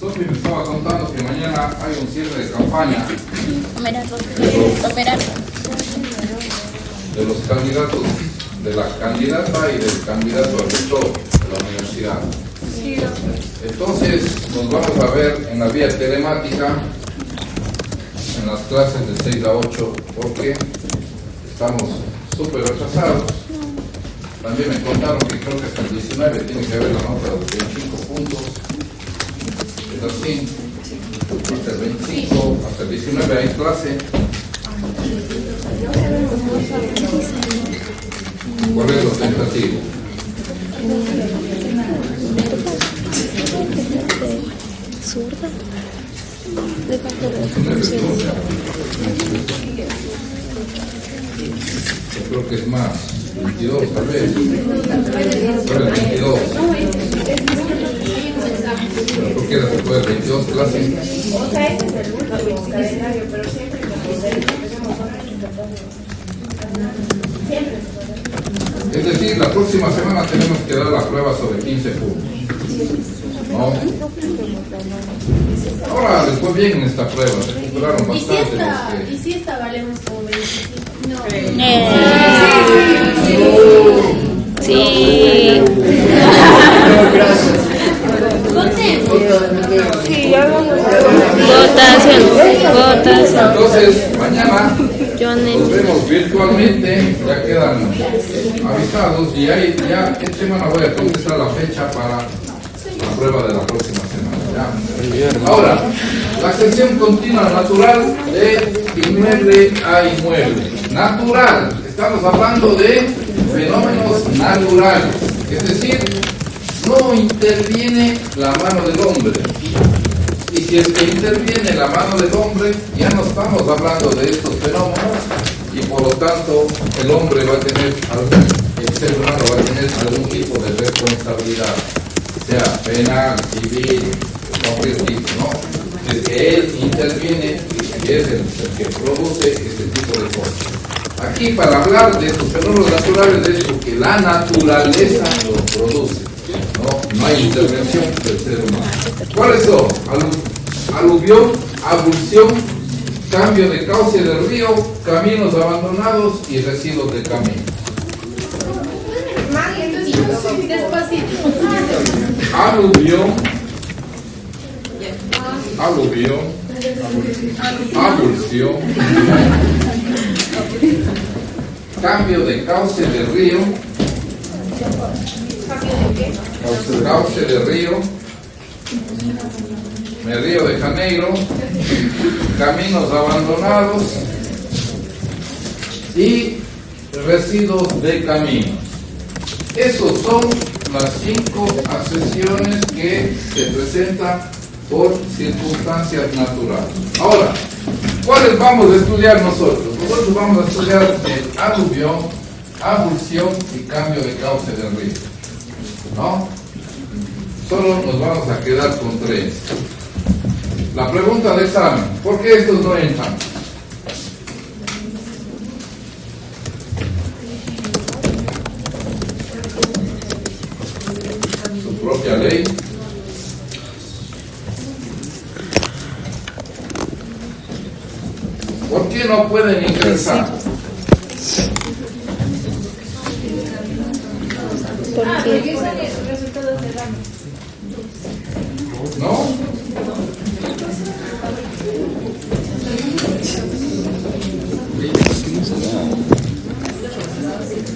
Sofi me estaba contando que mañana hay un cierre de campaña de los candidatos, de la candidata y del candidato al rector de la universidad. Entonces nos vamos a ver en la vía telemática en las clases de 6 a 8 porque estamos súper retrasados. También me contaron que creo que hasta el 19 tiene que haber la nota de 25 puntos. Es así. Hasta el 25, hasta el 19 hay clase. ¿Cuál es lo tentativo? ¿Zurda? Yo creo que es más. 22 tal vez. Pero el 22. Pero ¿por qué después del 22 clase? O sea, ese es el último calendario, pero siempre Es decir, la próxima semana tenemos que dar la prueba sobre 15 puntos. ¿No? Ahora les fue bien en esta prueba, se recuperaron bastante. ¿Y si esta valemos como 25? No. Sí. Votación. Entonces, mañana nos vemos virtualmente, ya quedan avisados y ahí ya esta semana voy a contestar la fecha para la prueba de la próxima semana. ¿Ya? Ahora, la ascensión continua natural de inmueble a inmueble. Natural, estamos hablando de fenómenos naturales, es decir, no interviene la mano del hombre. Y si es que interviene la mano del hombre, ya no estamos hablando de estos fenómenos y por lo tanto el hombre va a tener, el ser humano va a tener algún tipo de responsabilidad, sea penal, civil, cualquier tipo, ¿no? Es que él interviene y es el que produce este tipo de cosas. Aquí para hablar de estos fenómenos naturales es porque la naturaleza los produce. No hay intervención del ser humano. ¿Cuáles son? Aluvión, abulsión, cambio de cauce del río, caminos abandonados y residuos de camino. Aluvión, abulsión, cambio de cauce del río, cauce del río, Río de Janeiro, caminos abandonados y residuos de camino. Esos son las 5 ascensiones que se presentan por circunstancias naturales. Ahora, ¿cuáles vamos a estudiar nosotros? Nosotros vamos a estudiar el aluvión, abulsión y cambio de cauce del río. ¿No? Solo nos vamos a quedar con 3. La pregunta de examen, ¿por qué estos no entran? Su propia ley. ¿Por qué no pueden ingresar? Porque ¿No?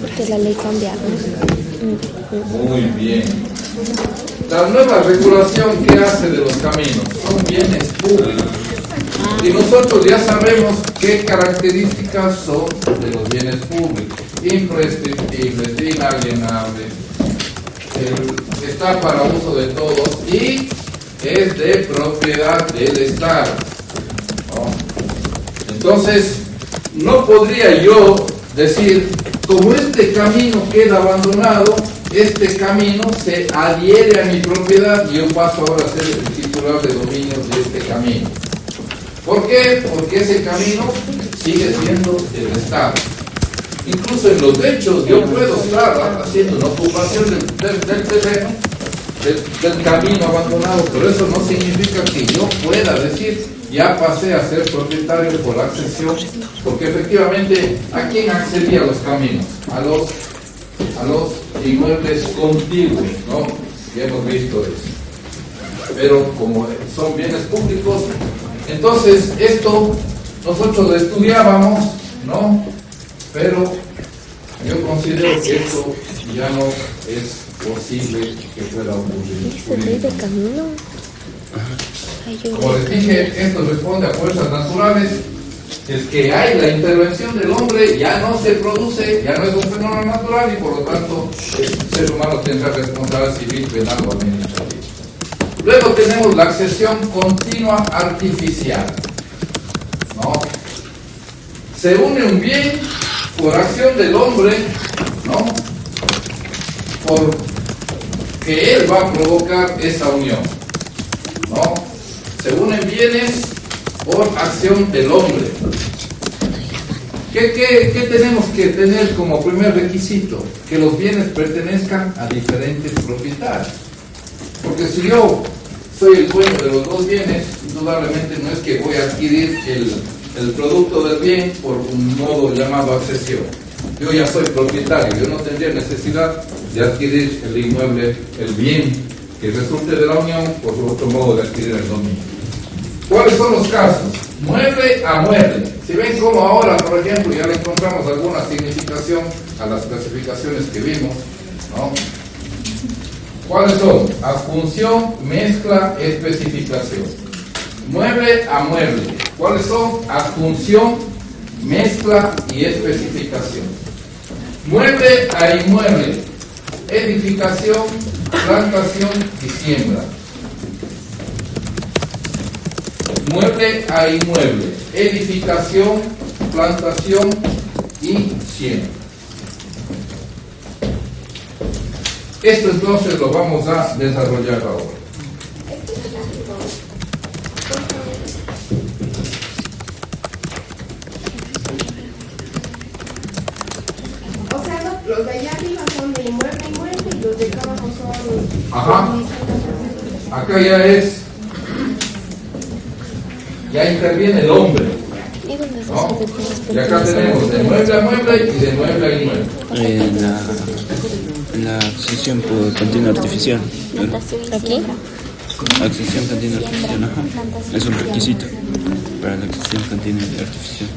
porque la ley cambia. Muy bien. La nueva regulación que hace de los caminos son bienes públicos. Y nosotros ya sabemos qué características son de los bienes públicos. Imprescriptibles, inalienables, está para uso de todos y es de propiedad del Estado. ¿No? Entonces, no podría yo decir, como este camino queda abandonado, este camino se adhiere a mi propiedad y yo paso ahora a ser el titular de dominios de este camino. ¿Por qué? Porque ese camino sigue siendo del Estado. Incluso en los hechos yo puedo estar haciendo una ocupación del terreno del camino abandonado, pero eso no significa que yo pueda decir ya pasé a ser propietario por accesión, porque efectivamente ¿a quién accedía a los caminos? A los inmuebles contiguos, ¿no? Ya hemos visto eso. Pero como son bienes públicos, entonces esto nosotros lo estudiábamos, ¿no? Pero yo considero que esto ya no es posible que pueda ocurrir. ¿Se ve de camino? Como les dije, esto responde a fuerzas naturales. Es que hay la intervención del hombre, ya no se produce, ya no es un fenómeno natural y por lo tanto el ser humano tendrá responsabilidad civil, penal o administrativa. Luego tenemos la accesión continua artificial, ¿no? Se une un bien por acción del hombre, ¿no? Porque él va a provocar esa unión, ¿no? Se unen bienes por acción del hombre. ¿Qué tenemos que tener como primer requisito? Que los bienes pertenezcan a diferentes propietarios. Porque si yo soy el dueño de los dos bienes, indudablemente no es que voy a adquirir el producto del bien por un modo llamado accesión. Yo ya soy propietario, yo no tendría necesidad de adquirir el inmueble, el bien que resulte de la unión, por otro modo de adquirir el dominio. ¿Cuáles son los casos? Mueble a mueble. Si ven como ahora, por ejemplo, ya le encontramos alguna significación a las clasificaciones que vimos, ¿no? ¿Cuáles son? Adjunción, mezcla, especificación. Mueble a mueble. ¿Cuáles son? Adjunción, mezcla y especificación. Mueble a inmueble. Edificación, plantación y siembra. Mueble a inmueble. Edificación, plantación y siembra. Esto entonces lo vamos a desarrollar ahora. O sea, los de allá arriba son de inmueble a inmueble y los de acá abajo son... Ajá. Acá ya es... Ya interviene el hombre, ¿Y dónde se ¿no? hace Y acá tenemos de mueble a mueble y de mueble a inmueble. En la accesión por continua artificial. ¿Aquí? Accesión continua artificial, ajá. Es un requisito para la accesión continua artificial.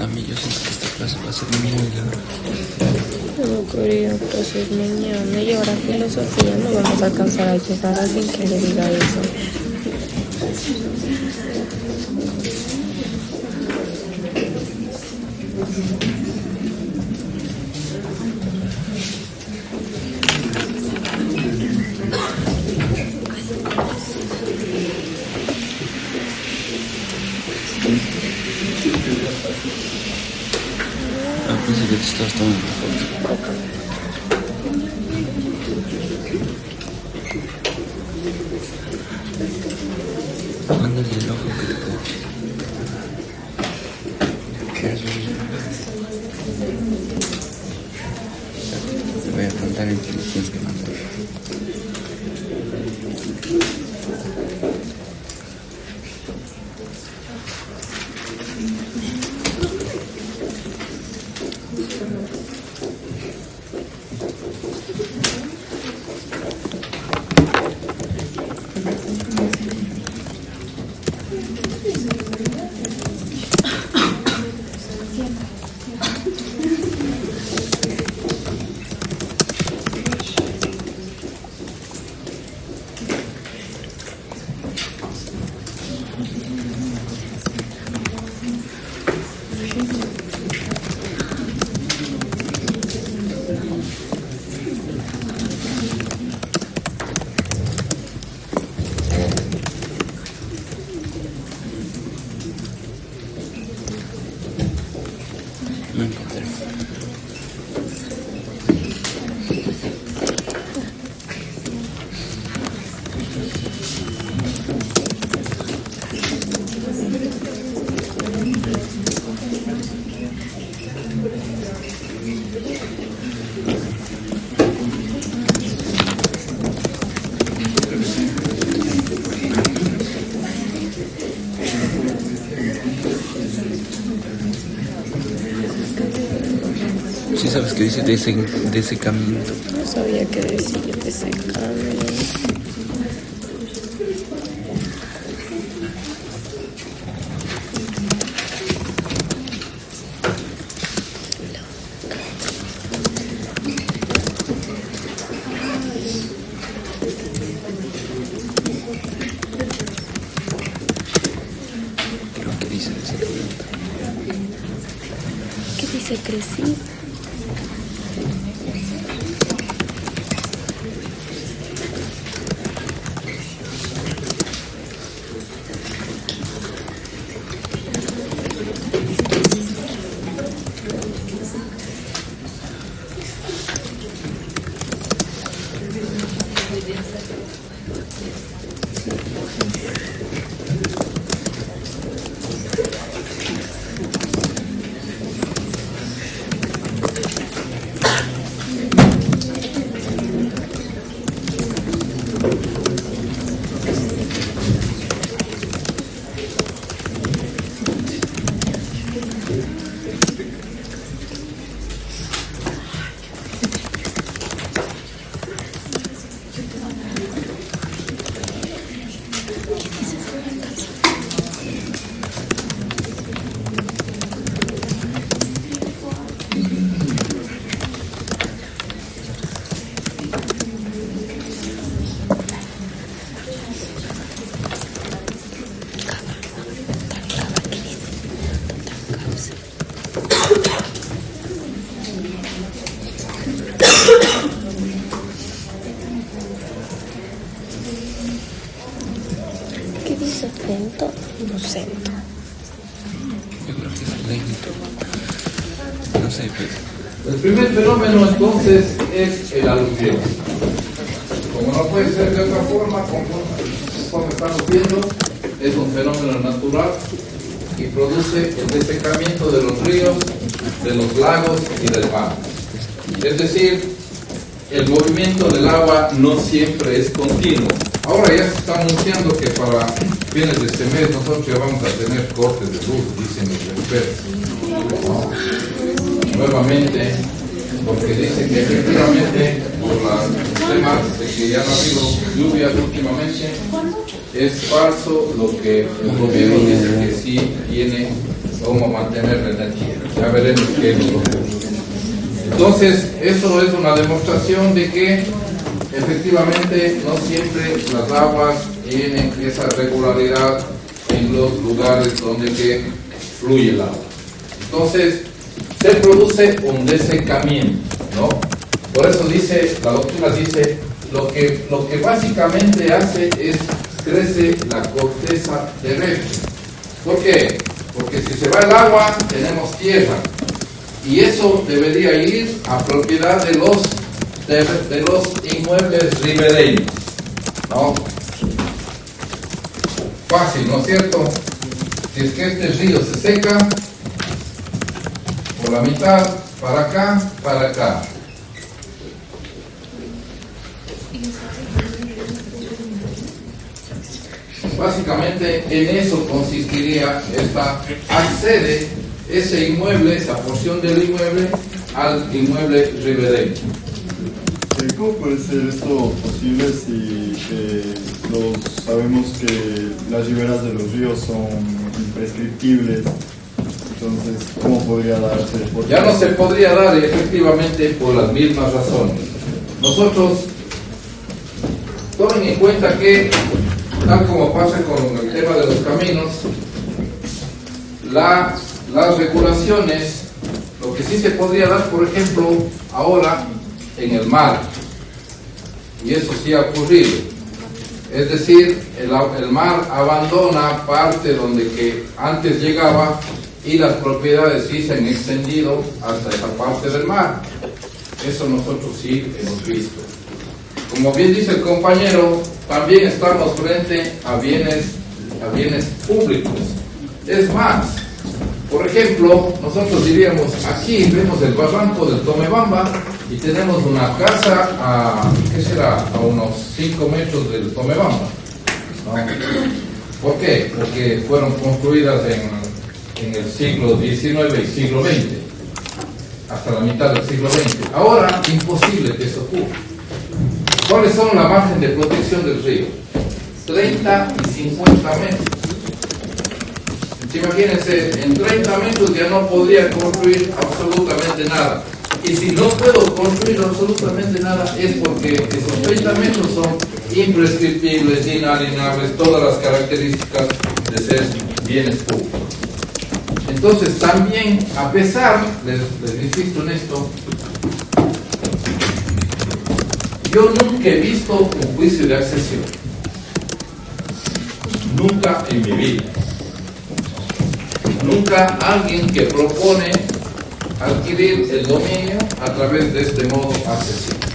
A mí yo siento que esta clase va a ser muy larga. No quería cosas mañana y ahora filosofía no vamos a alcanzar a llegar a alguien que le diga eso. Pensé que te estabas tomando una foto. Mándale el ojo que te coge. Te voy a contar en que lo tienes que mandar. No encontré. Sí sabes que dice desecamiento. No sabía qué decir de ese cambio. Creo que dice desecamiento. ¿Qué dice crecí? ¿Qué dice lento? Docento. Yo creo que es lento. No sé, pero... El primer fenómeno entonces es el aluvión. Como no puede ser de otra forma, como estamos viendo, es un fenómeno natural y produce el desecamiento de los ríos, de los lagos y del mar. Es decir, el movimiento del agua no siempre es continuo. Ahora ya se está anunciando que para fines de este mes nosotros ya vamos a tener cortes de luz, dicen los expertos. ¿No? Nuevamente, porque dicen que efectivamente por los temas de que ya no ha habido lluvias últimamente, es falso lo que el gobierno dice que sí tiene cómo mantener la energía. Ya veremos qué es lo que ocurre. Entonces, eso es una demostración de que efectivamente no siempre las aguas tienen esa regularidad en los lugares donde que fluye el agua. Entonces, se produce un desecamiento, ¿no? Por eso dice, la doctrina dice, lo que básicamente hace es crece la corteza terrestre. ¿Por qué? Porque si se va el agua, tenemos tierra. Y eso debería ir a propiedad de los inmuebles ribereños, ¿no? Fácil, ¿no es cierto? Si es que este río se seca, por la mitad, para acá, para acá. Básicamente en eso consistiría accede ese inmueble, esa porción del inmueble, al inmueble ribereño. ¿Cómo puede ser esto posible si sabemos que las riberas de los ríos son imprescriptibles? Entonces, ¿cómo podría darse? Ya no se podría dar efectivamente por las mismas razones. Nosotros, tomen en cuenta que, tal como pasa con el tema de los caminos, las regulaciones, lo que sí se podría dar, por ejemplo, ahora en el mar. Y eso sí ha ocurrido. Es decir, el mar abandona parte donde que antes llegaba y las propiedades sí se han extendido hasta esa parte del mar. Eso nosotros sí hemos visto. Como bien dice el compañero, también estamos frente a bienes públicos. Es más, por ejemplo, nosotros diríamos, aquí vemos el barranco del Tomebamba y tenemos una casa a, ¿qué será?, a unos 5 metros del Tomebamba, ¿no? ¿Por qué? Porque fueron construidas en el siglo XIX y siglo XX, hasta la mitad del siglo XX. Ahora, imposible que eso ocurra. ¿Cuáles son la margen de protección del río? 30 y 50 metros. Imagínense, en 30 metros ya no podría construir absolutamente nada. Y si no puedo construir absolutamente nada es porque esos 30 metros son imprescriptibles, inalienables, todas las características de ser bienes públicos. Entonces también, a pesar, les insisto en esto, yo nunca he visto un juicio de accesión. Nunca en mi vida. Nunca alguien que propone adquirir el dominio a través de este modo accesible.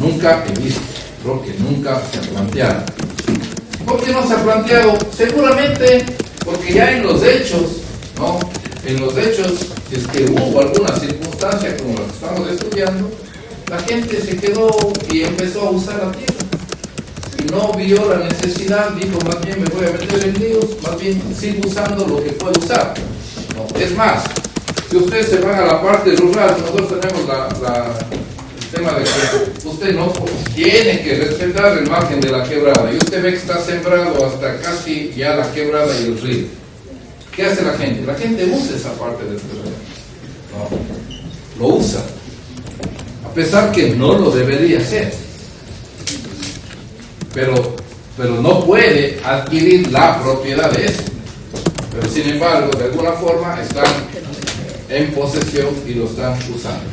Nunca he visto, creo que nunca se ha planteado. ¿Por qué no se ha planteado? Seguramente porque ya en los hechos, ¿no? En los hechos, si es que hubo alguna circunstancia como la que estamos estudiando, la gente se quedó y empezó a usar la tierra. Y no vio la necesidad, dijo, más bien me voy a meter en líos, más bien sigo usando lo que puedo usar. ¿No? Es más, si ustedes se van a la parte rural, nosotros tenemos el tema de que usted no tiene que respetar el margen de la quebrada, y usted ve que está sembrado hasta casi ya la quebrada y el río. ¿Qué hace la gente? La gente usa esa parte del terreno. ¿No? Lo usa. A pesar que no lo debería hacer. Pero no puede adquirir la propiedad de eso. Pero sin embargo, de alguna forma están en posesión y lo están usando.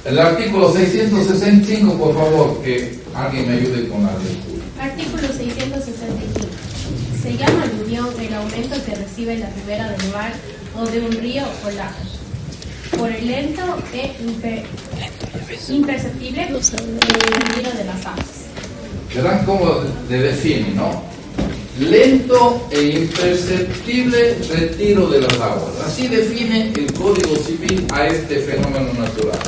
El artículo 665, por favor, que alguien me ayude con la lectura. Artículo 665. Se llama aluvión el aumento que recibe la ribera del mar o de un río o lago, por el lento e imperceptible retiro de las aguas. Verán cómo le define, ¿no? Lento e imperceptible retiro de las aguas. Así define el Código Civil a este fenómeno natural.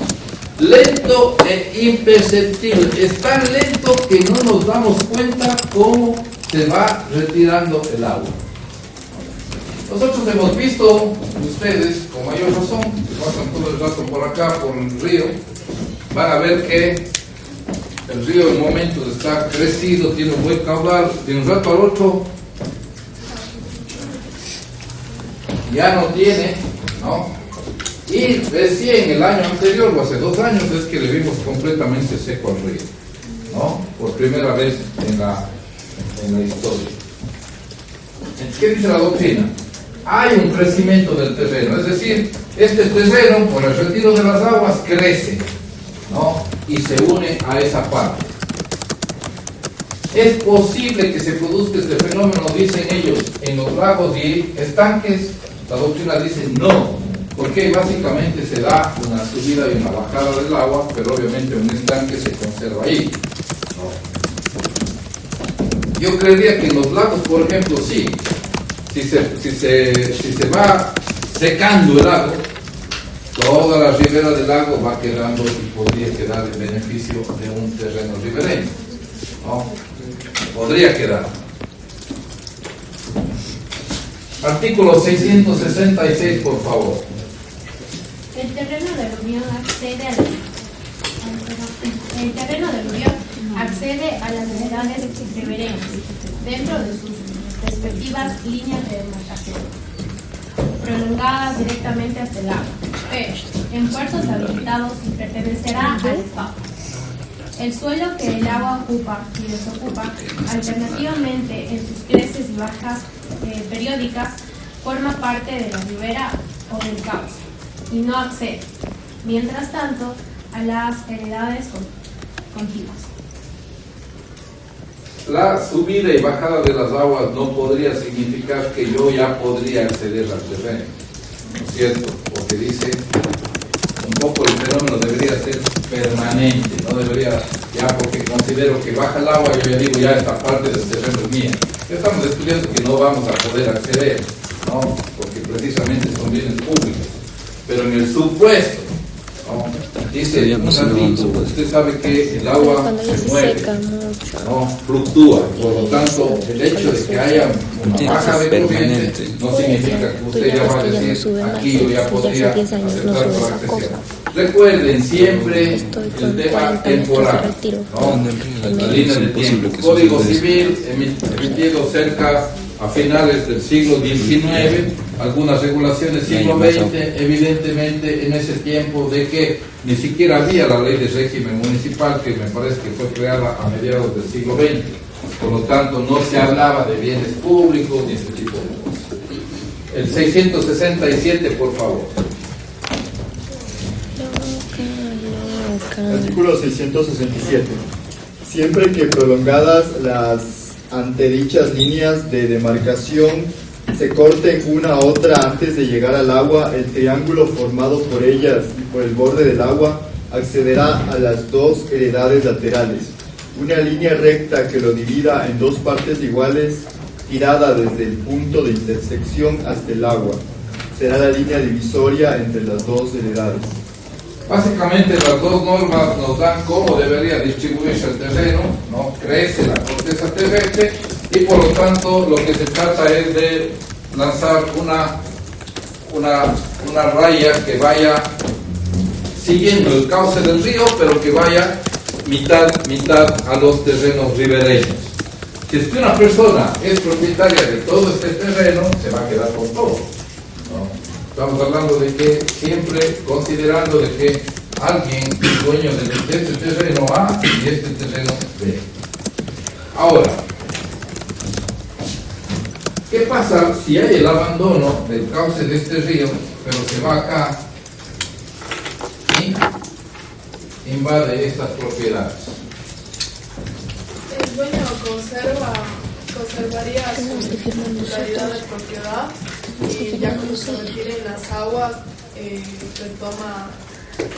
Lento e imperceptible. Es tan lento que no nos damos cuenta cómo se va retirando el agua. Nosotros hemos visto, ustedes con mayor razón, que pasan todo el rato por acá, por el río, van a ver que el río en momentos está crecido, tiene un buen caudal, de un rato al otro ya no tiene, ¿no? Y recién el año anterior, o hace 2 años, es que le vimos completamente seco al río, ¿no? Por primera vez en la historia. ¿Qué dice la doctrina? Hay un crecimiento del terreno, es decir, este terreno por el retiro de las aguas crece, ¿no? Y se une a esa parte. Es posible que se produzca este fenómeno, dicen ellos, en los lagos y estanques. La doctrina dice no, porque básicamente se da una subida y una bajada del agua, pero obviamente un estanque se conserva ahí, ¿no? Yo creería que en los lagos, por ejemplo, sí. Si se va secando el lago, toda la ribera del lago va quedando y podría quedar en beneficio de un terreno ribereño, ¿no? Podría quedar. Artículo 666, por favor. El terreno de aluvión accede a las unidades ribereñas dentro de sus respectivas líneas de demarcación, prolongadas directamente hasta el lago, pero en puertos habilitados pertenecerá al Estado. El suelo que el agua ocupa y desocupa, alternativamente en sus creces y bajas periódicas, forma parte de la ribera o del cauce y no accede. mientras tanto, a las heredades contiguas. La subida y bajada de las aguas no podría significar que yo ya podría acceder al terreno, ¿no es cierto? Porque dice, un poco el fenómeno debería ser permanente, no debería, ya porque considero que baja el agua, yo ya digo, ya esta parte del terreno es mía. Estamos estudiando que no vamos a poder acceder, ¿no? Porque precisamente son bienes públicos. Pero en el supuesto, ¿no? Dice un artículo, usted sabe que el agua cuando ya se se mueve, seca mucho. ¿no? Fluctúa, por lo tanto el hecho de que haya una baja de corriente no significa que usted ya va a decir aquí yo ya podría aceptar la accesión. Recuerden siempre el tema temporal, ¿no? La línea de tiempo. Código Civil emitido cerca a finales del siglo XIX, algunas regulaciones siglo XX, evidentemente en ese tiempo de que ni siquiera había la ley de régimen municipal, que me parece que fue creada a mediados del siglo XX, por lo tanto no se hablaba de bienes públicos ni ese tipo de cosas. El 667, por favor. Artículo 667. Siempre que prolongadas las antedichas líneas de demarcación se corten una a otra antes de llegar al agua, el triángulo formado por ellas y por el borde del agua accederá a las dos heredades laterales. Una línea recta que lo divida en dos partes iguales, tirada desde el punto de intersección hasta el agua, será la línea divisoria entre las dos heredades. Básicamente las dos normas nos dan cómo debería distribuirse el terreno, ¿no? Crece la corteza terrestre y por lo tanto lo que se trata es de lanzar una raya que vaya siguiendo el cauce del río, pero que vaya mitad a los terrenos ribereños. Si es que una persona es propietaria de todo este terreno, se va a quedar con todo, ¿no? Estamos hablando de que siempre considerando de que alguien es dueño de este terreno A y este terreno B. Ahora, ¿qué pasa si hay el abandono del cauce de este río, pero se va acá y invade estas propiedades? El dueño conservaría su titularidad de propiedad y ya cuando se retiren las aguas retoma el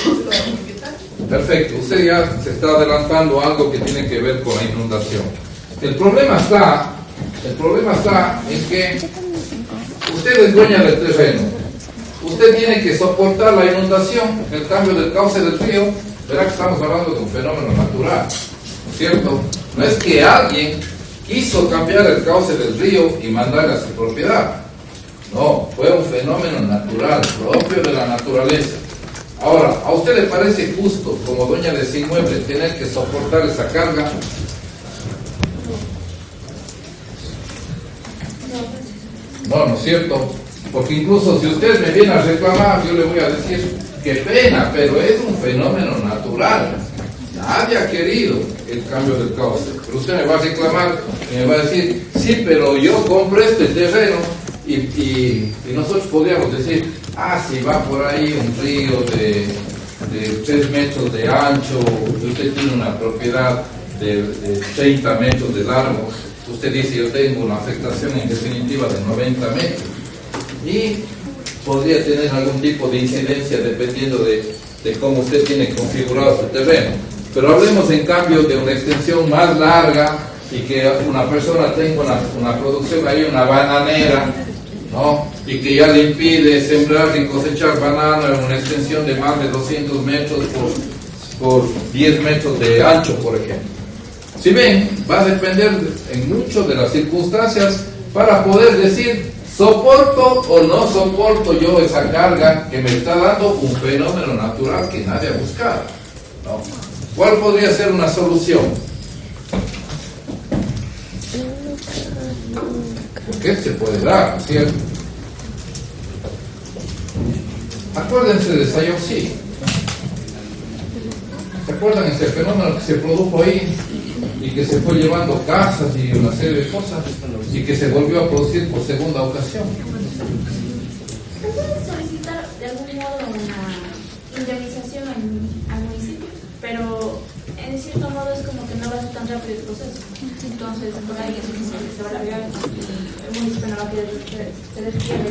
título de propietario. Perfecto, usted ya se está adelantando a algo que tiene que ver con la inundación. El problema está en que usted es dueña del terreno. Usted tiene que soportar la inundación, el cambio del cauce del río. Verá que estamos hablando de un fenómeno natural, ¿no es cierto? No es que alguien quiso cambiar el cauce del río y mandarle a su propiedad. No, fue un fenómeno natural, propio de la naturaleza. Ahora, ¿a usted le parece justo, como dueña de ese inmueble, tener que soportar esa carga? No, ¿no es cierto? Porque incluso si usted me viene a reclamar, yo le voy a decir, qué pena, pero es un fenómeno natural. Nadie ha querido el cambio del cauce. Pero usted me va a reclamar y me va a decir, sí, pero yo compré este terreno y nosotros podríamos decir, si va por ahí un río de 3 metros de ancho, usted tiene una propiedad de 30 metros de largo, usted dice, yo tengo una afectación en definitiva de 90 metros. Y podría tener algún tipo de incidencia dependiendo de cómo usted tiene configurado su terreno. Pero hablemos en cambio de una extensión más larga y que una persona tenga una producción ahí, una bananera, ¿no? Y que ya le impide sembrar y cosechar banano en una extensión de más de 200 metros por 10 metros de ancho, por ejemplo. Si ven, va a depender en mucho de las circunstancias para poder decir, ¿soporto o no soporto yo esa carga que me está dando un fenómeno natural que nadie ha buscado? ¿No? ¿Cuál podría ser una solución? Porque se puede dar, ¿cierto? Acuérdense de Sayovsky. ¿Se acuerdan ese fenómeno que se produjo ahí y que se fue llevando casas y una serie de cosas y que se volvió a producir por segunda ocasión? ¿Se puede solicitar de algún modo al municipio, pero en cierto modo es como que no va a ser tan rápido el proceso. Entonces, por ahí se va a alargar y el municipio no va a querer se les quiere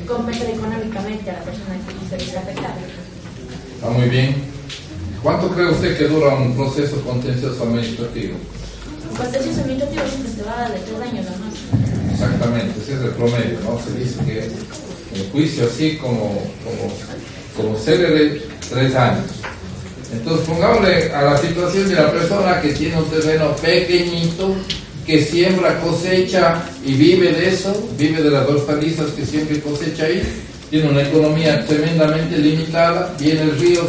compensar económicamente a la persona que se les afectada. Está muy bien. ¿Cuánto cree usted que dura un proceso contencioso administrativo? El contencioso administrativo siempre se va de 3 años nada más. Exactamente, ese es el promedio, ¿no? Se dice que el juicio así como célere 3 años. Entonces pongámosle a la situación de la persona que tiene un terreno pequeñito, que siembra, cosecha y vive de eso, vive de las hortalizas que siempre cosecha ahí, tiene una economía tremendamente limitada, viene el río,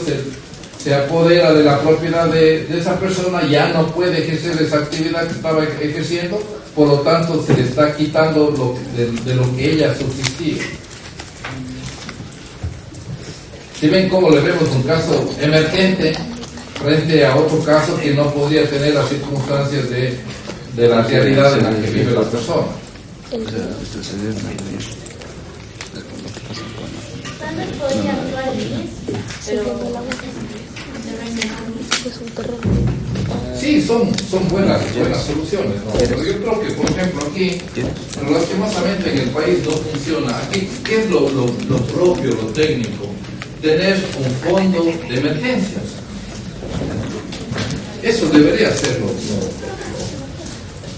se apodera de la propiedad de esa persona, ya no puede ejercer esa actividad que estaba ejerciendo, por lo tanto se le está quitando de lo que ella subsistía. Si ven cómo le vemos un caso emergente frente a otro caso que no podría tener las circunstancias de la realidad en la que vive la persona. Tal vez podría actuar el IES, pero Sí, son buenas soluciones, ¿no? Pero yo creo que, por ejemplo, aquí, lastimosamente en el país no funciona. Aquí, ¿qué es lo propio, lo técnico? Tener un fondo de emergencias. Eso debería ser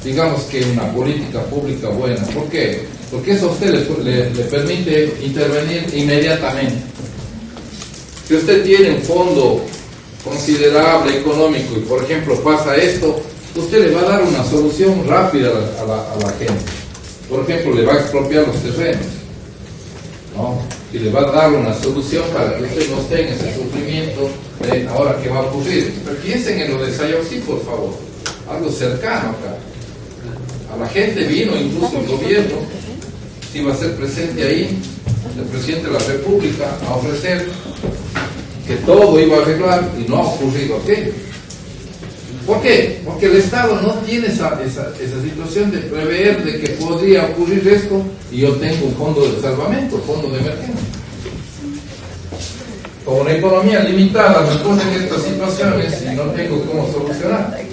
digamos que una política pública buena. ¿Por qué? Porque eso a usted le permite intervenir inmediatamente. Si usted tiene un fondo considerable económico y, por ejemplo, pasa esto, usted le va a dar una solución rápida a la gente. Por ejemplo, le va a expropiar los terrenos, ¿no? Y le va a dar una solución para que usted no esté en ese sufrimiento de ahora qué va a ocurrir. Pero piensen en lo de Sayaucí, por favor, algo cercano acá. A la gente vino, incluso el gobierno, si iba a ser presente ahí, el presidente de la República, a ofrecer que todo iba a arreglar y no ha ocurrido aquello. ¿Por qué? Porque el Estado no tiene esa situación de prever de que podría ocurrir esto y yo tengo un fondo de salvamento, fondo de emergencia. Con una economía limitada me ponen estas situaciones y no tengo cómo solucionar.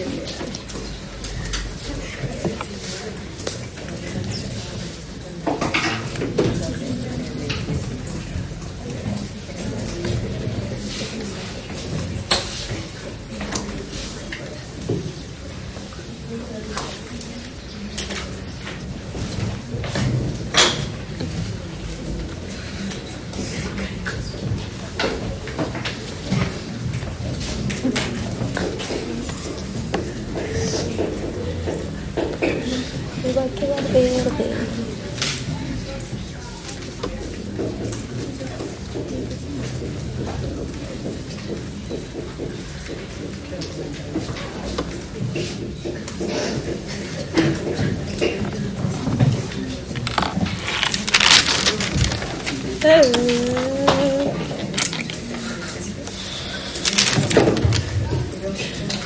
Me va a quedar verde.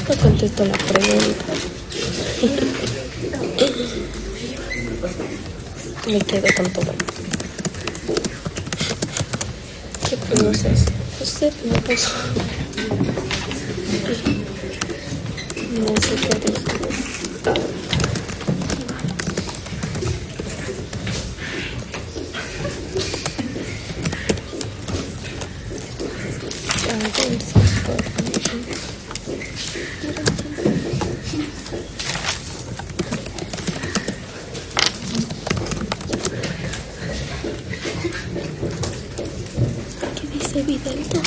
No contesto la pregunta. Me quedo con todo. ¿Qué puedo hacer? Usted me puso. No sé qué dijo. ¿Qué dice Vidalto?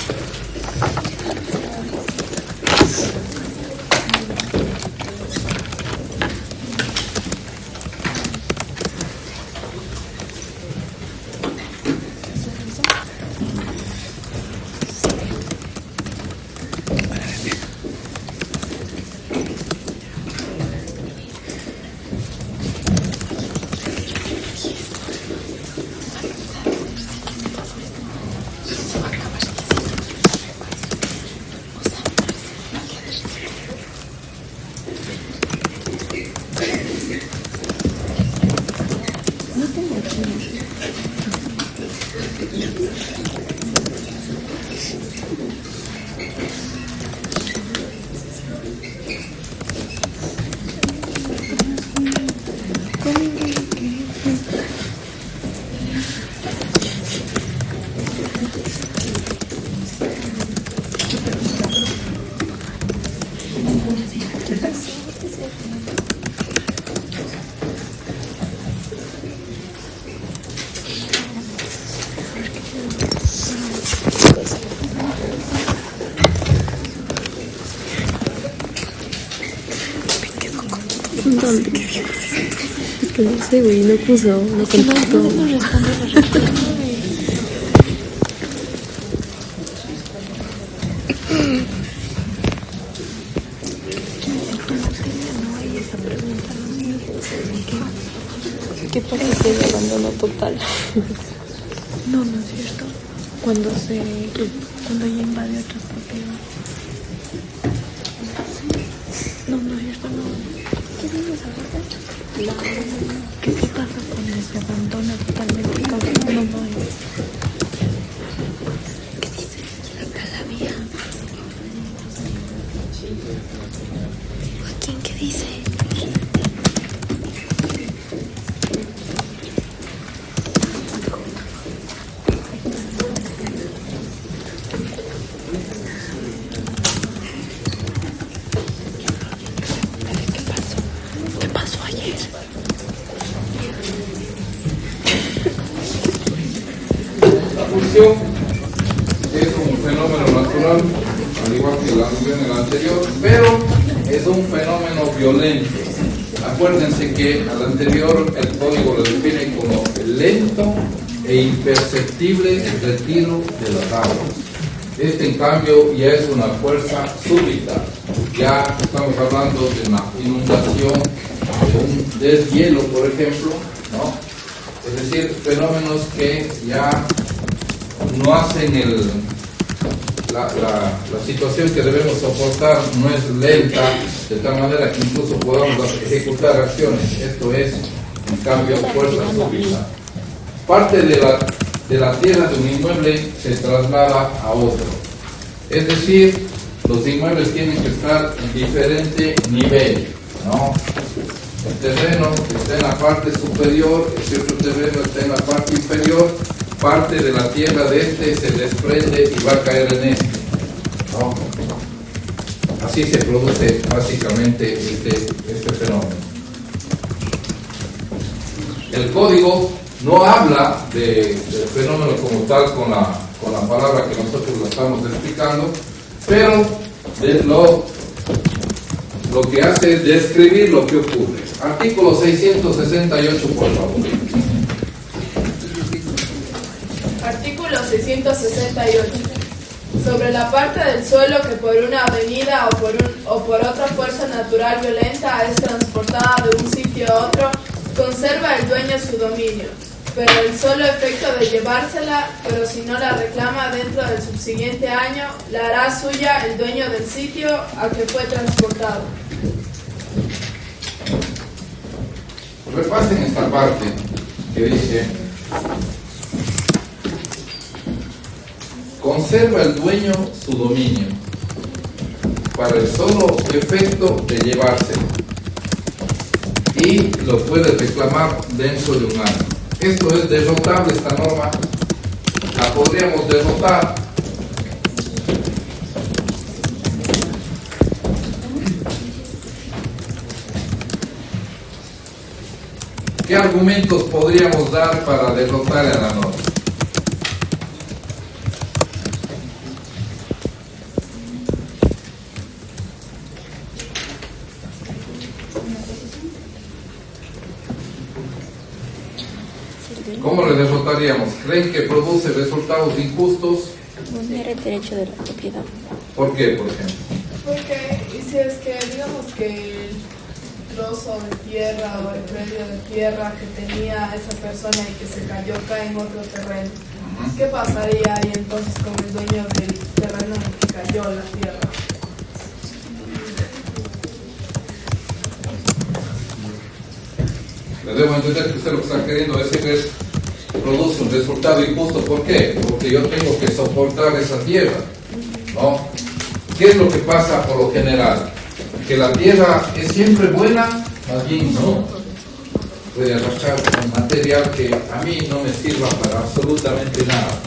¿Dónde? Es que no sé, güey, no puso, no contestó. No responde. ¿Qué pasa si es abandono total? No, no es cierto. Cuando ella invade otras propiedades. No, no es cierto, no. ¿Qué dices ahorita? ¿Qué pasa cuando se abandona totalmente? No, no es. ¿Qué dice? La vía. Joaquín, ¿qué dice? Es un fenómeno natural, al igual que la alusión en el anterior, pero es un fenómeno violento. Acuérdense que al anterior el código lo define como lento e imperceptible retiro de las aguas. Este, en cambio, ya es una fuerza súbita. Ya estamos hablando de una inundación, de un deshielo, por ejemplo, ¿no? Es decir, fenómenos que ya no hacen la situación que debemos soportar, no es lenta, de tal manera que incluso podamos ejecutar acciones. Esto es, en cambio, fuerza súbita. Parte de la tierra de un inmueble se traslada a otro. Es decir, los inmuebles tienen que estar en diferente nivel, ¿no? El terreno está en la parte superior, el cierto terreno está en la parte inferior, parte de la tierra de este se desprende y va a caer en este, ¿no? Así se produce básicamente este fenómeno. El código no habla del fenómeno como tal con la palabra que nosotros lo estamos explicando, pero lo que hace es describir lo que ocurre. Artículo 668, por favor. Artículo 668. Sobre la parte del suelo que por una avenida o por otra fuerza natural violenta es transportada de un sitio a otro, conserva el dueño su dominio, pero el solo efecto de llevársela, pero si no la reclama dentro del subsiguiente año, la hará suya el dueño del sitio a que fue transportado. Repasen esta parte que dice: conserva el dueño su dominio para el solo efecto de llevárselo y lo puede reclamar dentro de un año. Esto es derrotable, esta norma la podríamos derrotar. ¿Qué argumentos podríamos dar para derrotar a la norma? ¿Cómo le derrotaríamos? ¿Creen que produce resultados injustos? Vulnera el derecho de la propiedad. ¿Por qué, por ejemplo? Porque, y si es que digamos que el trozo de tierra o el predio de tierra que tenía esa persona y que se cayó cae en otro terreno, ¿qué pasaría ahí entonces con el dueño del terreno en el que cayó la tierra? Le debo entender que usted lo que está queriendo decir es: produce un resultado injusto. ¿Por qué? Porque yo tengo que soportar esa tierra, ¿no? ¿Qué es lo que pasa por lo general? Que la tierra es siempre buena, más bien no. Puede arrastrar un material que a mí no me sirva para absolutamente nada,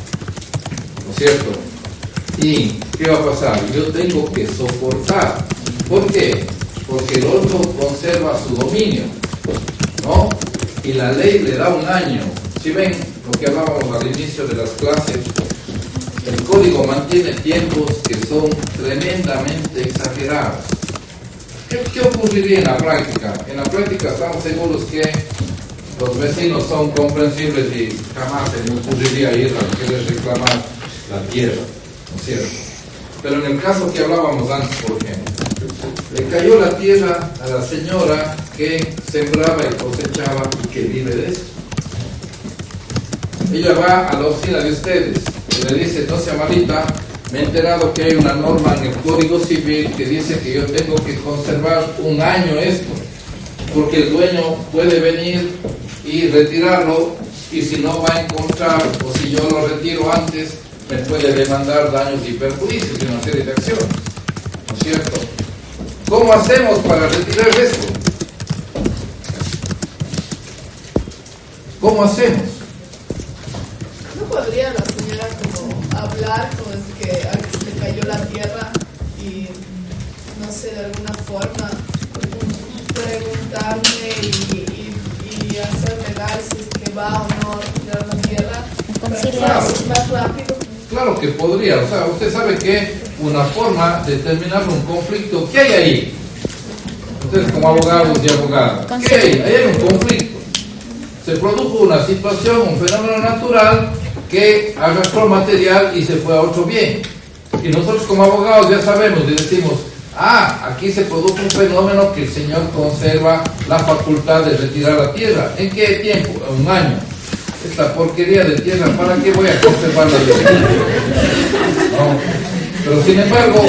¿no es cierto? ¿Y qué va a pasar? Yo tengo que soportar. ¿Por qué? Porque el otro conserva su dominio, ¿no? Y la ley le da un año. Si ven lo que hablábamos al inicio de las clases, el código mantiene tiempos que son tremendamente exagerados. ¿Qué ocurriría en la práctica? En la práctica estamos seguros que los vecinos son comprensibles y jamás se les ocurriría ir a querer reclamar la tierra, ¿no es cierto? Pero en el caso que hablábamos antes, por ejemplo, le cayó la tierra a la señora que sembraba y cosechaba y que vive de eso. Ella va a la oficina de ustedes y le dice: no sea malita, me he enterado que hay una norma en el Código Civil que dice que yo tengo que conservar un año esto, porque el dueño puede venir y retirarlo, y si no va a encontrar, o si yo lo retiro antes, me puede demandar daños y perjuicios y una serie de acciones, ¿no es cierto? ¿Cómo hacemos para retirar esto? ¿Cómo hacemos? ¿No podría la señora como hablar con el que al que se le cayó la tierra y, no sé, de alguna forma preguntarle y hacer legal si es que va o no a retirar la tierra? Claro. Más rápido. Claro que podría, o sea, usted sabe que una forma de terminar un conflicto, ¿qué hay ahí? Ustedes como abogados y abogadas, ¿qué hay? Ahí hay un conflicto. Se produjo una situación, un fenómeno natural que arrastró material y se fue a otro bien. Y nosotros como abogados ya sabemos y decimos: aquí se produjo un fenómeno que el señor conserva la facultad de retirar la tierra. ¿En qué tiempo? Un año. Esta porquería de tierra, ¿para qué voy a conservarla? No. Pero sin embargo,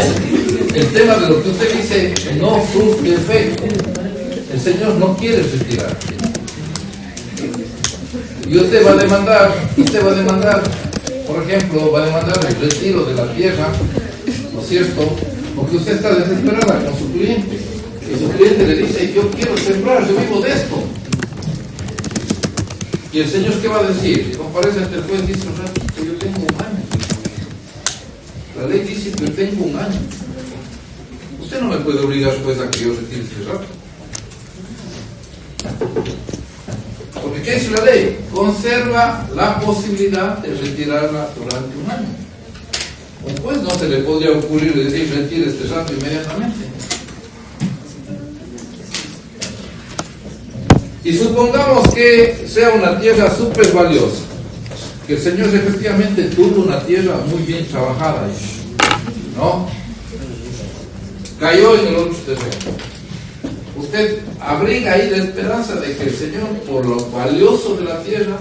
el tema de lo que usted dice no surge efecto. El señor no quiere retirar. Y usted va a demandar, por ejemplo, va a demandar el retiro de la tierra, ¿no es cierto? Porque usted está desesperada con su cliente. Y su cliente le dice: yo quiero sembrar, yo vivo de esto. Y el señor, ¿qué va a decir? Comparece ante el juez y dice: que yo tengo un año. La ley dice que yo tengo un año. Usted no me puede obligar, pues, a que yo retire este rato. Porque ¿qué dice la ley? Conserva la posibilidad de retirarla durante un año. Un juez no se le podría ocurrir decir: retire este rato inmediatamente. Y supongamos que sea una tierra súper valiosa, que el señor efectivamente tuvo una tierra muy bien trabajada, ¿no? Cayó en el otro terreno. Usted abriga ahí la esperanza de que el señor, por lo valioso de la tierra,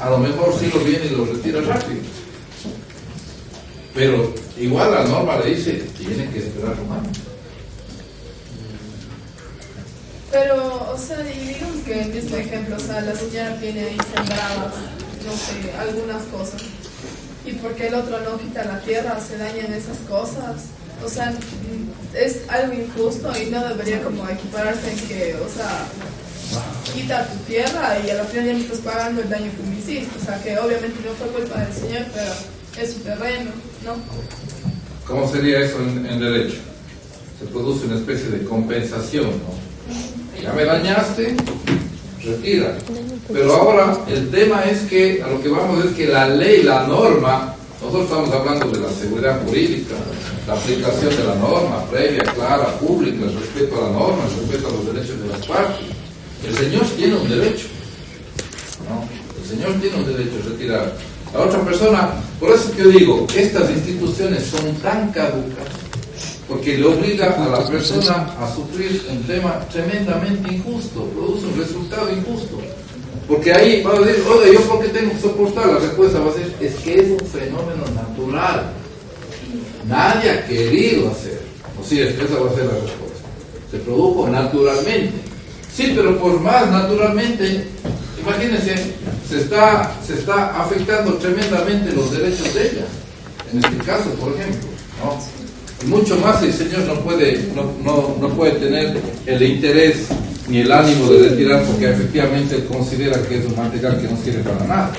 a lo mejor sí lo viene y lo retira rápido. Pero igual la norma le dice: tiene que esperar un año. Pero, o sea, y digamos que el mismo ejemplo, o sea, la señora tiene ahí sembradas, no sé, algunas cosas. Y porque el otro no quita la tierra, se dañan esas cosas. O sea, es algo injusto y no debería como equipararse en que, o sea, quita tu tierra y a la final ya no estás pagando el daño que me hiciste. O sea, que obviamente no fue culpa del señor, pero es su terreno, ¿no? ¿Cómo sería eso en derecho? Se produce una especie de compensación, ¿no? Ya me dañaste, retira. Pero ahora el tema es que a lo que vamos es que la ley, la norma, nosotros estamos hablando de la seguridad jurídica, la aplicación de la norma previa, clara, pública, el respeto a la norma, el respeto a los derechos de las partes. El señor tiene un derecho, ¿no? El señor tiene un derecho a retirar. La otra persona, por eso que yo digo, estas instituciones son tan caducas, porque le obliga a la persona a sufrir un tema tremendamente injusto, produce un resultado injusto. Porque ahí va a decir: oye, ¿yo por qué tengo que soportar? La respuesta va a ser: es que es un fenómeno natural. Nadie ha querido hacer. O sea, esa va a ser la respuesta. Se produjo naturalmente. Sí, pero por más naturalmente, imagínense, se está afectando tremendamente los derechos de ella. En este caso, por ejemplo, ¿no? Y mucho más el señor no puede tener el interés ni el ánimo de retirar, porque efectivamente considera que es un material que no sirve para nada.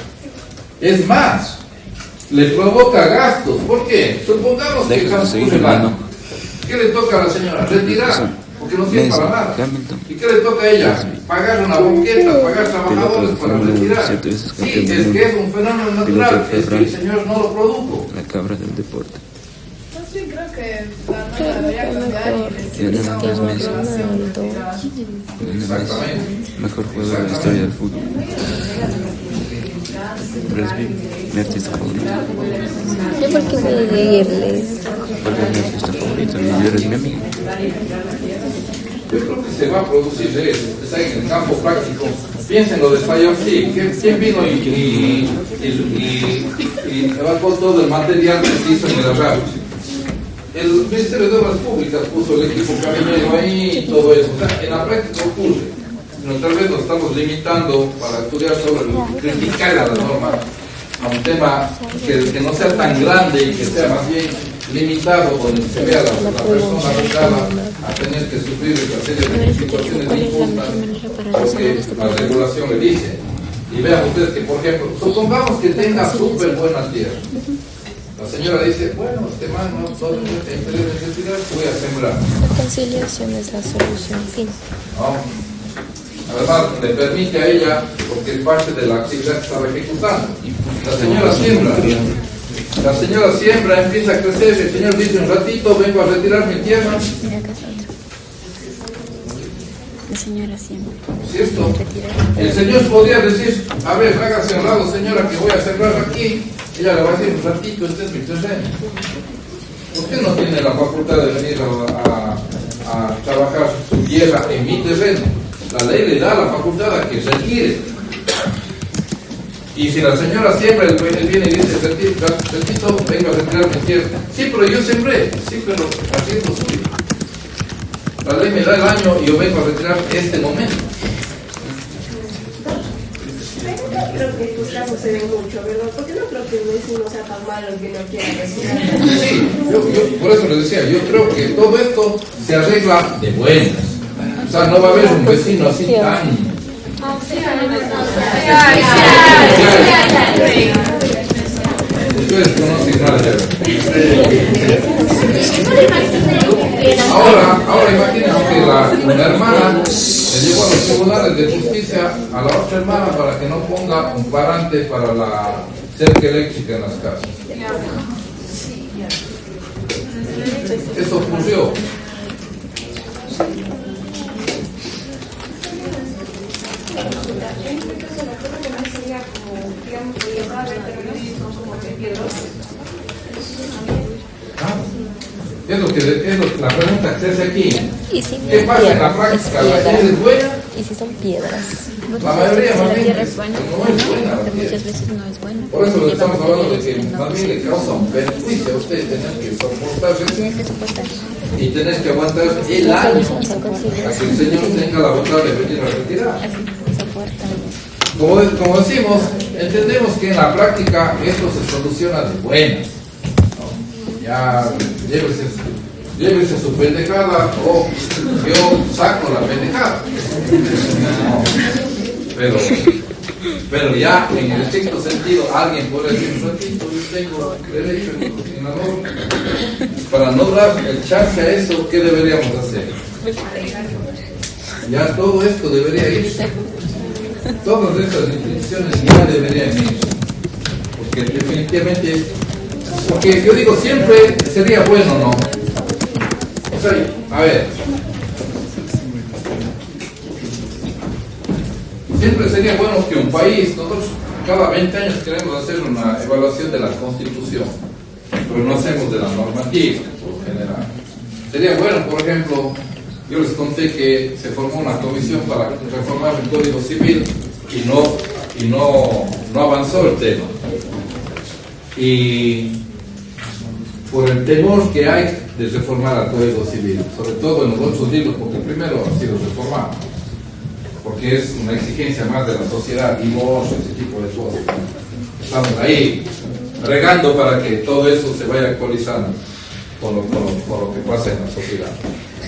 Es más, le provoca gastos. ¿Por qué? Supongamos que transcurre el año. ¿Qué le toca a la señora? Retirar, porque no sirve para nada. ¿Y qué le toca a ella? Pagar una boqueta, pagar trabajadores para retirar. Sí, es que es un fenómeno natural, es que el señor no lo produjo. La cabra del deporte. sí creo que la norma debería cambiar y decir Tiene que más una Messi. regulación Ronaldo. integral. Exactamente. Mejor jugador de la historia del fútbol. Bresby, mi artista favorito. ¿Yo por qué voy a irles? Porque es mi artista favorito, y eres mi amigo. Yo creo que se va a producir de eso. Está en el campo práctico. Piensen lo de Español, sí. ¿Quién vino y evacuó todo el material que se hizo en el arraigo? El Ministerio de Obras Públicas puso el equipo caminero ahí y todo eso. O sea, en la práctica ocurre. Pero tal vez nos estamos limitando para estudiar sobre criticar a la norma a un tema que no sea tan grande y que sea más bien limitado, donde se vea la persona afectada a tener que sufrir esta serie de situaciones injustas porque la regulación le dice. Y vean ustedes que, por ejemplo, supongamos que tenga súper buena tierra. La señora dice, bueno, este man no todo en periodo de necesidad, voy a sembrar. La conciliación es la solución, fin. ¿No? Además, le permite a ella, porque es parte de la actividad que estaba ejecutando. La señora siembra. La señora siembra, empieza a crecer, el señor dice un ratito, vengo a retirar mi tierra. Mira acá está otro. La señora siempre. ¿Cierto? El señor podría decir, a ver, hágase a un lado, señora, que voy a sembrar aquí. Ella le va a decir un ratito, este es mi terreno. Usted no tiene la facultad de venir a trabajar su tierra en mi terreno. La ley le da la facultad a que retire. Y si la señora siembra, el viene y dice, ratito, vengo a retirar mi tierra. Sí, pero yo sembré. Sí, pero así es lo suyo. La ley me da el año y yo vengo a retirar este momento. No creo que estos casos se ven mucho, ¿verdad? Porque no creo que el vecino sea tan malo que no quiera retirar. Sí, yo por eso les decía, yo creo que todo esto se arregla de buenas. O sea, no va a haber un vecino así tan... Ustedes conocen más de... Ahora imagínense que una hermana le llevó a los tribunales de justicia a la otra hermana para que no ponga un parante para la cerca eléctrica en las casas. Eso ocurrió. Es lo que la pregunta que se hace aquí. ¿Y si ¿Qué pasa en la práctica? ¿La tierra es buena? ¿Y si son piedras? La mayoría más La bien tierra es buena, no es buena. pero muchas veces no es buena. Por eso le Lleva estamos hablando de que materiales más bien le causa un perjuicio a usted tener que soportarse Tienes que soportar. y tener que aguantar el La año solución es a que el conciliación. Señor tenga la bondad de venir a retirar. Así, soporta. Como decimos, entendemos que en la práctica esto se soluciona de buenas. ¿No? Ya llévese su pendejada o yo saco la pendejada. No. Pero ya en el estricto sentido alguien puede decir un ratito, yo tengo derecho en la norma. Para no dar el chance a eso, ¿qué deberíamos hacer? Ya todo esto debería irse. Todas estas instituciones ya deberían ir. Porque definitivamente, porque yo digo siempre sería bueno, ¿no? O sea, a ver, siempre sería bueno que un país, nosotros cada 20 años queremos hacer una evaluación de la Constitución, pero no hacemos de la normativa por general. Sería bueno, por ejemplo, yo les conté que se formó una comisión para reformar el Código Civil y no avanzó el tema. Y por el temor que hay de reformar el Código Civil, sobre todo en los otros libros, porque primero ha sido reformado, porque es una exigencia más de la sociedad, divorcio, ese tipo de cosas. Estamos ahí regando para que todo eso se vaya actualizando con lo que pasa en la sociedad.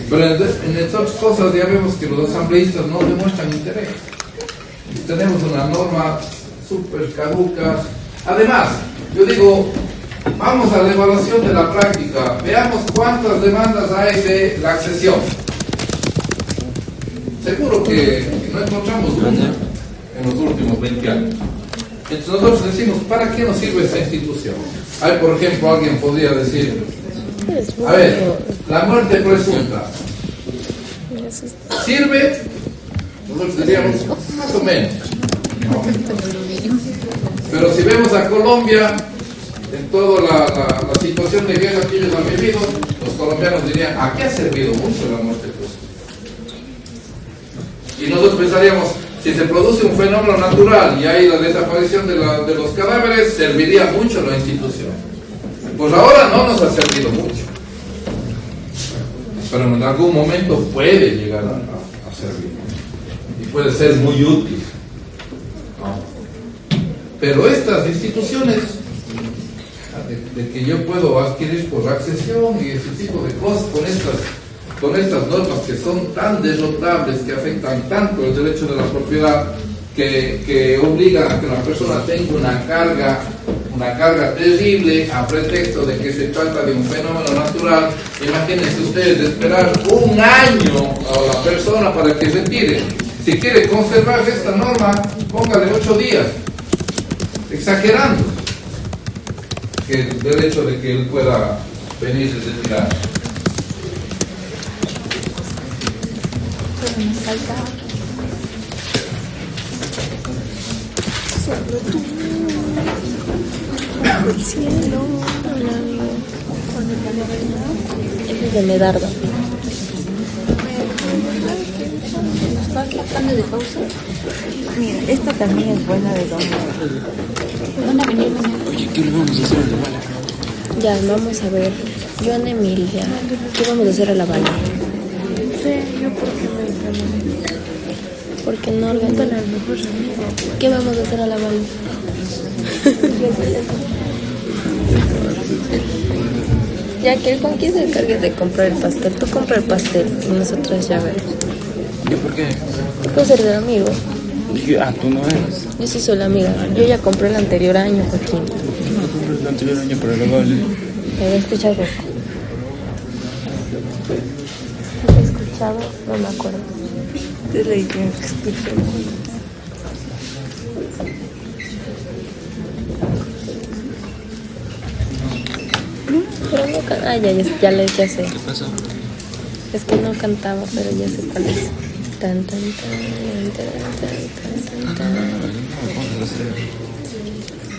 Pero en estas cosas ya vemos que los asambleístas no demuestran interés. Tenemos una norma súper caduca. Además, yo digo, vamos a la evaluación de la práctica. Veamos cuántas demandas hay de la accesión. Seguro que no encontramos una en los últimos 20 años. Entonces nosotros decimos, ¿para qué nos sirve esta institución? Hay, por ejemplo, alguien podría decir, A ver, la muerte presunta. ¿Sirve? Nosotros diríamos más o menos. Pero si vemos a Colombia, en toda la situación de guerra que ellos han vivido, los colombianos dirían, ¿a qué ha servido mucho la muerte presunta? Y nosotros pensaríamos, si se produce un fenómeno natural y hay la desaparición de los cadáveres, serviría mucho la institución. Pues ahora no nos ha servido mucho, pero en algún momento puede llegar a servir y puede ser muy útil, ¿no? Pero estas instituciones de que yo puedo adquirir por accesión y ese tipo de cosas con estas normas que son tan derrotables, que afectan tanto el derecho de la propiedad, que obligan a que la persona tenga una carga terrible a pretexto de que se trata de un fenómeno natural. Imagínense ustedes esperar un año a la persona para que retire. Si quiere conservar esta norma, póngale 8 días, exagerando que el derecho de que él pueda venir y retirar. Pero me falta solo tú, bajo el cielo. Hola, amigo. Ese es de Medardo. ¿Estás tratando de pausa? Mira, esta también es buena de dónde. ¿Van a venir mañana? Oye, ¿qué le vamos a hacer a la bala? Ya, vamos a ver. Joan Emilia, ¿qué vamos a hacer a la bala? Porque no organizan. ¿Qué vamos a hacer a la bala? Ya que el Juan se encargue de comprar el pastel. Tú compra el pastel y nosotros ya vemos. ¿Yo por qué? Puedo ser del amigo. Tú no eres. Yo sí soy la amiga. Yo ya compré el anterior año, Joaquín. Yo no compré el anterior año para la bala. ¿Me había escuchado? ¿Me he escuchado? No me acuerdo. Te leí que escuché. Pero no cantaba. Ya sé. ¿Qué pasó? Es que no cantaba, pero ya sé cuál es. Tan, tan, tan, tan, tan, tan, tan. Vamos a hacer.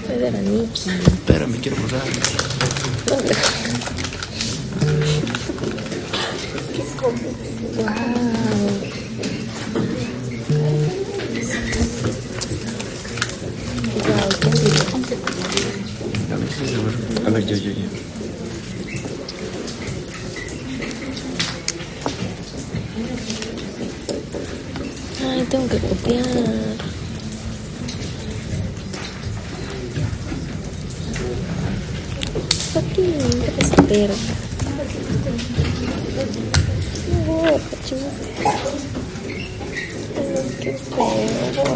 Fue de la Nikki. Pero me quiero borrar. ¿Dónde? Wow. A ver, yo. Ay, tengo que copiar. Aquí, es verga. No, chico. Qué perro.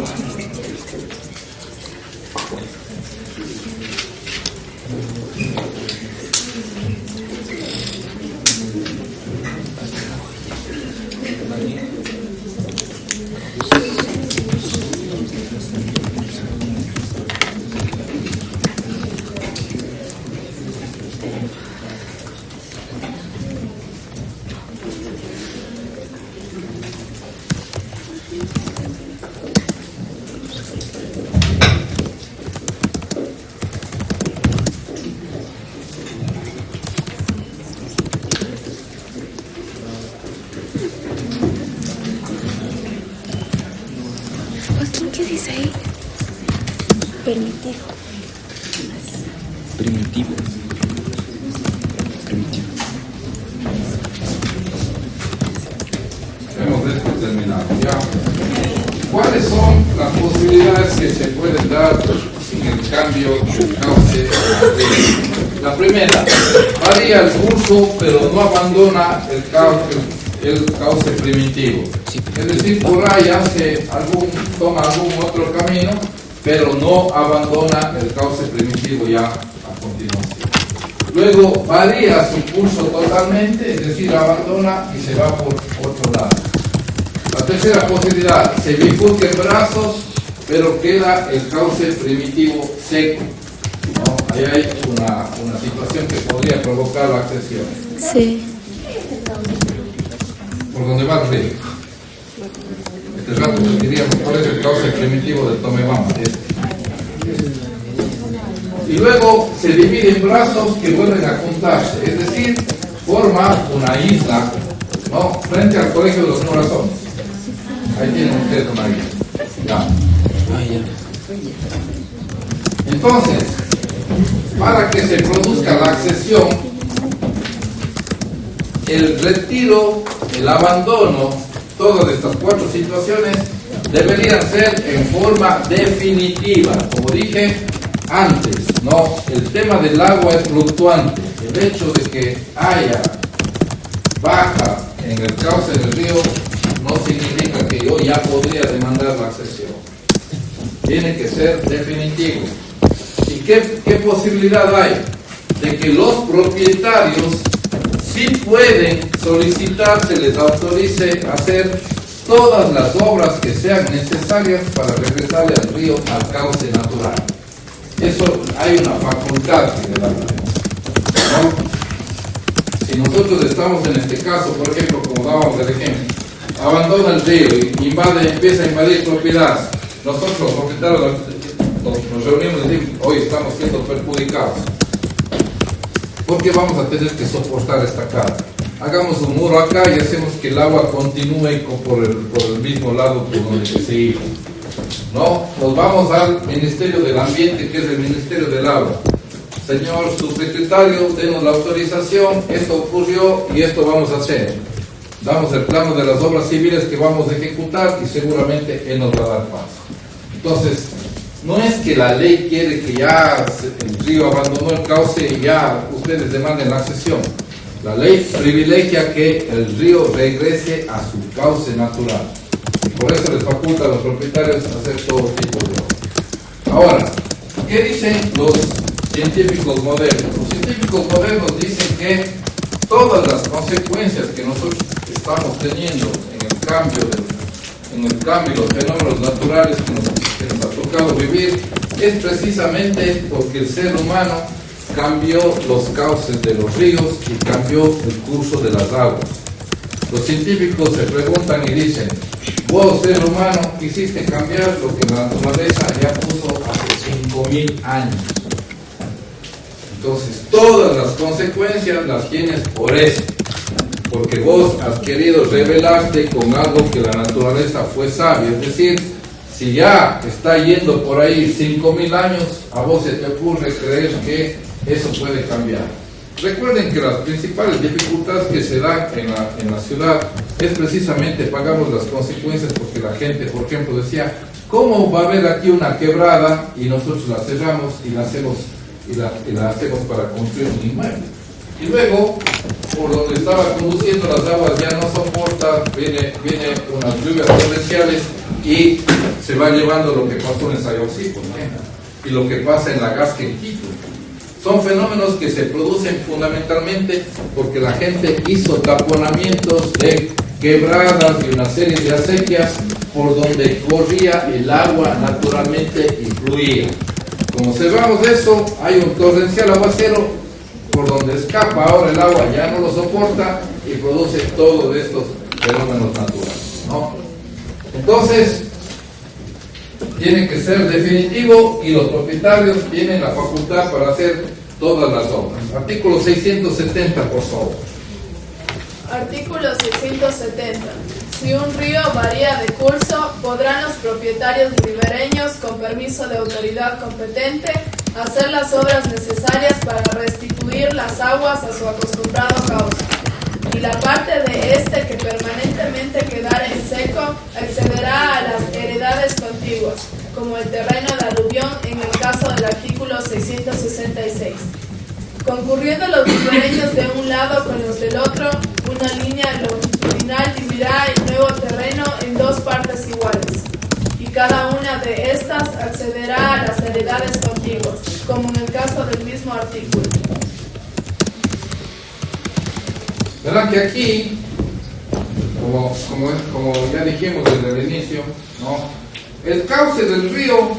¿Qué dice ahí? Permitido. Primitivo. Hemos esto terminado. ¿Ya? ¿Cuáles son las posibilidades que se pueden dar en el cambio del cauce? La primera, varía el curso, pero no abandona el cauce primitivo. Es decir, por ahí toma algún otro camino, pero no abandona el cauce primitivo ya a continuación. Luego varía su curso totalmente, es decir, abandona y se va por otro lado. La tercera posibilidad, se bifurca en brazos, pero queda el cauce primitivo seco, ¿no? ahí hay una situación que podría provocar la accesión. Sí. Por donde va el río. Este rato diríamos cuál es el cauce primitivo del Tomebamba. Y luego se divide en brazos que vuelven a juntarse, es decir, forma una isla, ¿no? Frente al colegio de los Morazones. Ahí tienen ustedes una isla. ¿Ya? Entonces, para que se produzca la accesión, el retiro, el abandono, todas estas cuatro situaciones deberían ser en forma definitiva. Como dije antes, ¿no? El tema del agua es fluctuante. El hecho de que haya baja en el cauce del río no significa que yo ya podría demandar la accesión. Tiene que ser definitivo. ¿Y qué posibilidad hay? De que los propietarios sí pueden solicitar, se les autorice hacer todas las obras que sean necesarias para regresarle al río al cauce natural. Eso hay una facultad que le da la ley, ¿no? Si nosotros estamos en este caso, por ejemplo, como dábamos el ejemplo, abandona el río y empieza a invadir propiedades, nosotros los propietarios nos reunimos y decimos, hoy estamos siendo perjudicados. Porque vamos a tener que soportar esta carga. Hagamos un muro acá y hacemos que el agua continúe por el mismo lado por donde se iba. No, nos vamos al Ministerio del Ambiente, que es el Ministerio del Agua. Señor subsecretario, denos la autorización, esto ocurrió y esto vamos a hacer. Damos el plano de las obras civiles que vamos a ejecutar y seguramente él nos va a dar paso. Entonces, no es que la ley quiere que ya el río abandonó el cauce y ya ustedes demanden la accesión. La ley privilegia que el río regrese a su cauce natural. Y por eso les faculta a los propietarios hacer todo tipo de obras. Ahora, ¿qué dicen los científicos modernos? Los científicos modernos dicen que todas las consecuencias que nosotros estamos teniendo en el cambio y los fenómenos naturales que nos ha tocado vivir es precisamente porque el ser humano cambió los cauces de los ríos y cambió el curso de las aguas. Los científicos se preguntan y dicen, vos, ser humano, quisiste cambiar lo que la naturaleza ya puso hace 5.000 años. Entonces, todas las consecuencias las tienes por eso. Porque vos has querido rebelarte con algo que la naturaleza fue sabia. Es decir, si ya está yendo por ahí 5.000 años, a vos se te ocurre creer que eso puede cambiar. Recuerden que las principales dificultades que se dan en la ciudad es precisamente pagamos las consecuencias porque la gente, por ejemplo, decía, ¿cómo va a haber aquí una quebrada y nosotros la cerramos y la hacemos para construir un inmueble? Y luego, por donde estaba conduciendo las aguas ya no soporta, viene unas lluvias torrenciales y se va llevando lo que pasó en Sayaucí, por ejemplo, y lo que pasa en la Gasca en Quito. Son fenómenos que se producen fundamentalmente porque la gente hizo taponamientos de quebradas y una serie de acequias por donde corría el agua naturalmente y fluía. Como cerramos eso, hay un torrencial aguacero por donde escapa ahora el agua, ya no lo soporta y produce todos estos fenómenos naturales, ¿no? Entonces, tiene que ser definitivo y los propietarios tienen la facultad para hacer todas las obras. Artículo 670, por favor. Artículo 670. Si un río varía de curso, podrán los propietarios ribereños, con permiso de autoridad competente, hacer las obras necesarias para restituir las aguas a su acostumbrado cauce. Y la parte de este que permanentemente quedara en seco accederá a las heredades contiguas, como el terreno de aluvión en el caso del artículo 666. Concurriendo los ribereños de un lado con los del otro, una línea longitudinal dividirá el nuevo terreno en dos partes iguales, y cada una de estas accederá a las heredades contiguas, como en el caso del mismo artículo. Verán que aquí, como ya dijimos desde el inicio, ¿no? El cauce del río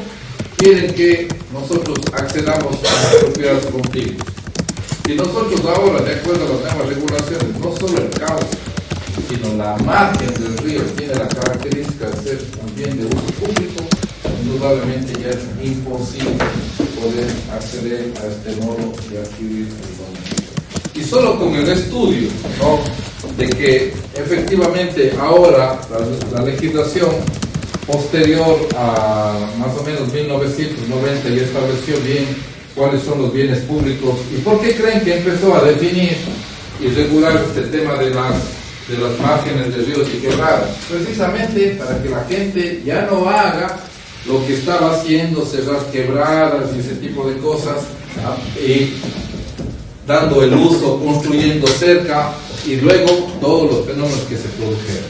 quieren que nosotros accedamos a las propiedades contiguas. Y nosotros ahora, de acuerdo a las nuevas regulaciones, no solo el cauce, sino la margen del río tiene la característica de ser un bien de uso público, indudablemente ya es imposible poder acceder a este modo de adquirir el dominio. Y solo con el estudio, ¿no?, de que efectivamente ahora la legislación posterior a más o menos 1990 ya estableció bien cuáles son los bienes públicos y por qué creen que empezó a definir y regular este tema de las márgenes de ríos y quebradas, precisamente para que la gente ya no haga lo que estaba haciendo, cerrar quebradas y ese tipo de cosas, y dando el uso, construyendo cerca y luego todos los fenómenos que se produjeron,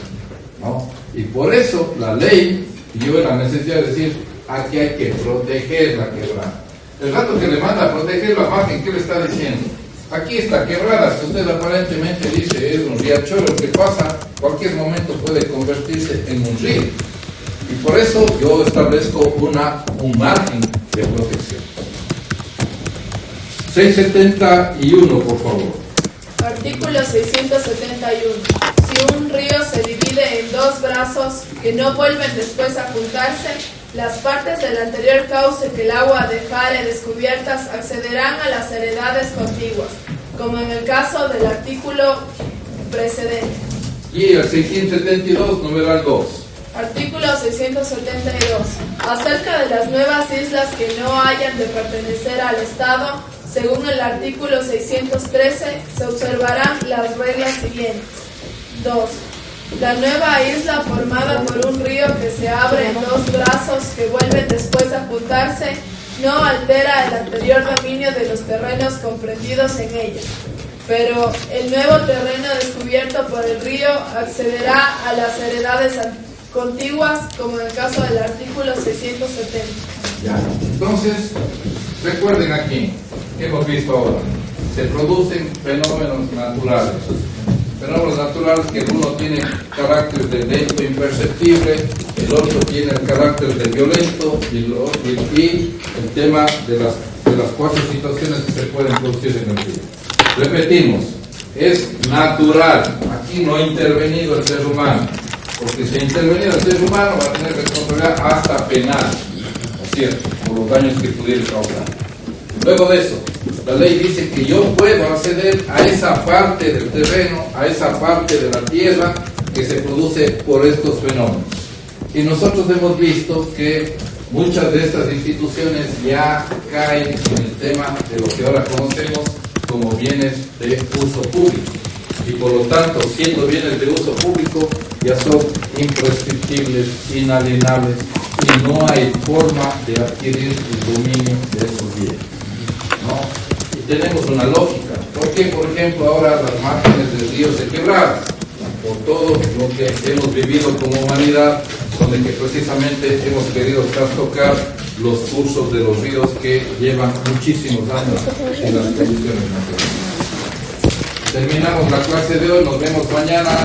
¿no? Y por eso la ley vio la necesidad de decir, aquí hay que proteger la quebrada. El rato que le manda a proteger la margen, ¿qué le está diciendo? Aquí está quebrada, que usted aparentemente dice es un riachuelo que pasa, cualquier momento puede convertirse en un río. Y por eso yo establezco un margen de protección. 671, por favor. Artículo 671. Si un río se divide en dos brazos que no vuelven después a juntarse, las partes del anterior cauce que el agua dejare descubiertas accederán a las heredades contiguas, como en el caso del artículo precedente. Y el 672, numeral 2. Artículo 672. Acerca de las nuevas islas que no hayan de pertenecer al Estado, según el artículo 613, se observarán las reglas siguientes. 2. La nueva isla formada por un río que se abre en dos brazos que vuelven después a juntarse no altera el anterior dominio de los terrenos comprendidos en ella, pero el nuevo terreno descubierto por el río accederá a las heredades contiguas, como en el caso del artículo 670. Ya. Entonces, recuerden aquí, que hemos visto ahora, se producen fenómenos naturales. Fenómenos naturales que uno tiene carácter de lento imperceptible, el otro tiene el carácter de violento y el tema de las cuatro situaciones que se pueden producir en el río. Repetimos, es natural, aquí no ha intervenido el ser humano, porque si ha intervenido el ser humano va a tener responsabilidad hasta penal, ¿no es cierto?, por los daños que pudiera causar. Luego de eso, la ley dice que yo puedo acceder a esa parte del terreno, a esa parte de la tierra que se produce por estos fenómenos. Y nosotros hemos visto que muchas de estas instituciones ya caen en el tema de lo que ahora conocemos como bienes de uso público. Y por lo tanto, siendo bienes de uso público, ya son imprescriptibles, inalienables, y no hay forma de adquirir el dominio de esos bienes, ¿no? Y tenemos una lógica. ¿Por qué, por ejemplo, ahora las márgenes del río se quebraron? Por todo lo que hemos vivido como humanidad, donde que precisamente hemos querido trastocar los cursos de los ríos que llevan muchísimos años en las condiciones naturales. Terminamos la clase de hoy, nos vemos mañana.